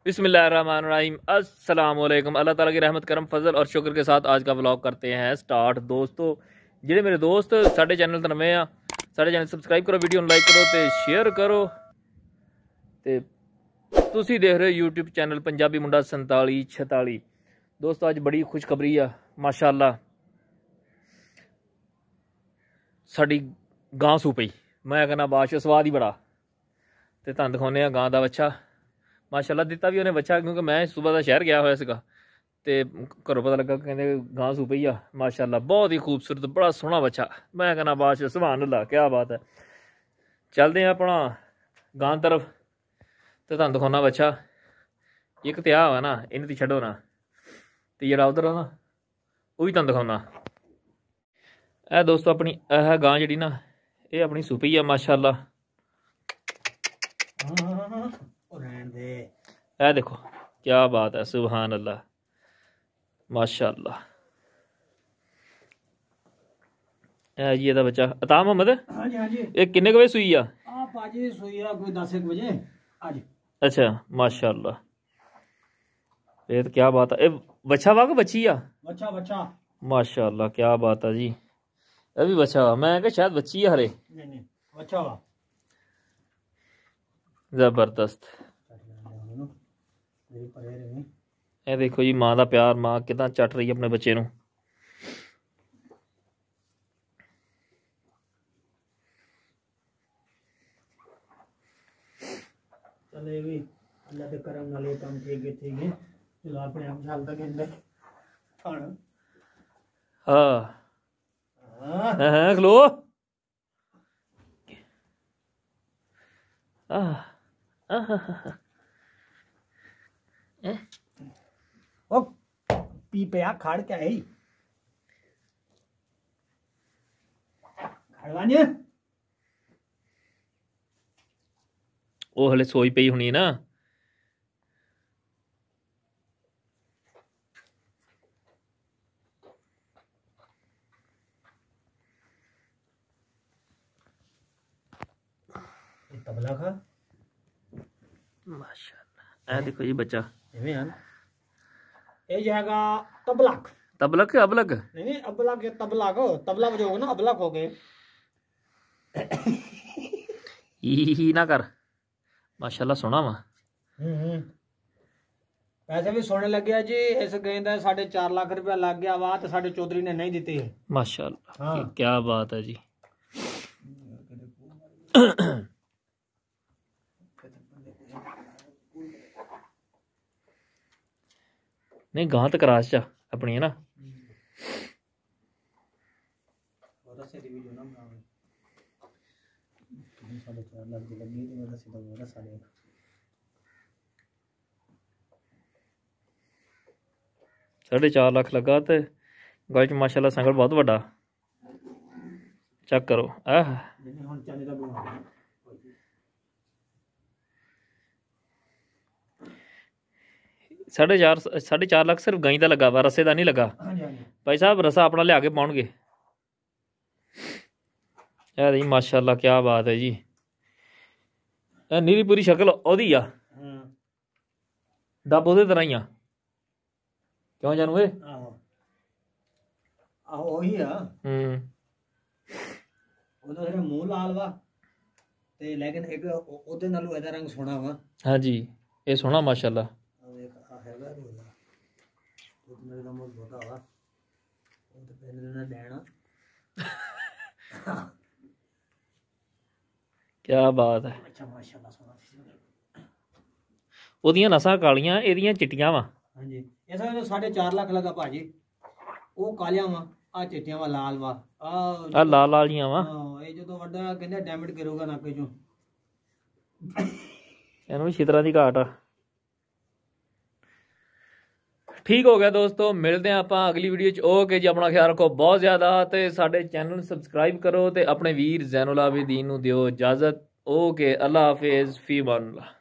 बिस्मिल्लाहिर्रहमानिर्रहीम अस्सलाम वालेकुम। अल्लाह ताला की रहमत करम फजल और शुक्र के साथ आज का व्लॉग करते हैं स्टार्ट। दोस्तों ਜਿਹੜੇ मेरे दोस्त साढ़े चैनल तो नवे आ, साढ़े चैनल सबसक्राइब करो, वीडियो लाइक करो तो शेयर करो। तो तुसी देख रहे हो यूट्यूब चैनल पंजाबी मुंडा 4746। दोस्तों अज बड़ी खुशखबरी आ, माशाअल्लाह साड़ी गां सू पई। मैं कहना बादशाह स्वाद ही बड़ा। तो तुहानू दिखाने गां का बच्चा माशाअल्लाह दिता भी उन्हें बच्चा, क्योंकि मैं सुबह का शहर गया हुआ सीगा ते घरों पता लगा कहते गां सू पई आ। माशाअल्लाह बहुत ही खूबसूरत बड़ा सोहना बच्चा। मैं कहना बादशाह सुभान अल्लाह क्या बात है। चलते हैं अपना गां तरफ तो तुहानू दिखाना बच्चा। एक तो आ ना इन ती छड्डो ना, तो जेड़ा उधर है ना वो भी तुहानू दिखाना। ए दोस्तों अपनी यह गां जी ना ये अपनी सूपी है माशाअल्लाह। ए देखो क्या बात है, सुभान अल्लाह माशाअल्लाह। ए जी ਇਹਦਾ ਬੱਚਾ ਅਤਾ ਮੁਹੰਮਦ। ਹਾਂਜੀ ਹਾਂਜੀ ਇਹ ਕਿੰਨੇ ਵਜੇ ਸੂਈ ਆ? ਆ ਭਾਜੀ ਸੂਈ ਆ ਕੋਈ 10 ਵਜੇ ਅੱਜ। अच्छा माशाअल्लाह ये तो क्या बात है। ये बच्चा वा कि बच्ची आ? बच्चा बच्चा माशाअल्लाह क्या बात है जी। ये भी बच्चा वा, मैं क्या शायद बच्ची है हरे। नहीं नहीं बच्चा वा। जबरदस्त। ਇਹ ਦੇਖੋ ਜੀ ਮਾਂ ਦਾ ਪਿਆਰ, ਮਾਂ ਕਿਦਾਂ ਚੱਟ ਰਹੀ ਹੈ ਆਪਣੇ ਬੱਚੇ ਨੂੰ। ਚਲੇ ਵੀ ਅੱਲਾ ਦੇ ਕਰਮ ਨਾਲ ਇਹ ਕੰਮ ਠੀਕ ਹੈ ਚਲੋ ਆਪਣੇ ਆਪ ਚੱਲਦਾ ਕਹਿੰਦੇ ਖਾਣ। ਹਾਂ ਹਾਂ ਖਲੋ पी पे आ खाड़ क्या है खाड़वानी वो हले सोई पई होनी ना। तबला खा माशाअल्लाह। ए देखो जी बच्चा ये जाएगा तबलक। तबलक है अबलक? नहीं अबलक है तबला को तबला बजाओगे ना अबलक हो गए। ही ना कर माशाल्लाह सोना वा। पैसे भी सोने लग गया जी। इस गेंद 4.5 लाख रुपया लग गया वा तो साडे चौधरी ने नहीं दिते माशाल्लाह। हाँ। क्या बात है जी। नहीं गां तो करास चा अपनी है ना। $4.5 लाख लगा तो गल च माशाल्लाह संगल बहुत बड़ा। चेक करो आह 4.5 लाख सिर्फ गाई का लगा वा, रस्से का नहीं लगा। भाई साहब रस्सा अपना लिया के पाउणगे। जी माशाल्लाह क्या बात है जी। नीरी पूरी शक्ल ओदी आ डब ओदे तरह ही आ क्यों जानू ए? ओही आ ओदा सिर्फ मुंह लाल वा ते लेकिन एक ओदे नालों एदा रंग सोहना वा। हां जी ये सोहना माशाल्लाह। क्या बात है। ओदियां नसां कालियां एदियां चिट्टियां वा। हां जी इस 4.5 लाख लगा भाजी। ओ कालियां वा आ चिट्टियां वा लाल वा आ लाल लालियां वा। हां ये जो वड्डा कहंदे डैमेज करूगा नाके चों ਇਹਨੂੰ ਵੀ ਛਿਤਰਾਂ ਦੀ ਘਾਟ ਆ। ठीक हो गया दोस्तों, मिलते हैं आप अगली वीडियो च। ओके जी अपना ख्याल रखो बहुत ज़्यादा तो साडे चैनल सबसक्राइब करो तो अपने वीर ज़ैनुल आबिदीन नूं दिओ इजाज़त। ओके अल्लाह हाफिज़ फी अमान अल्लाह।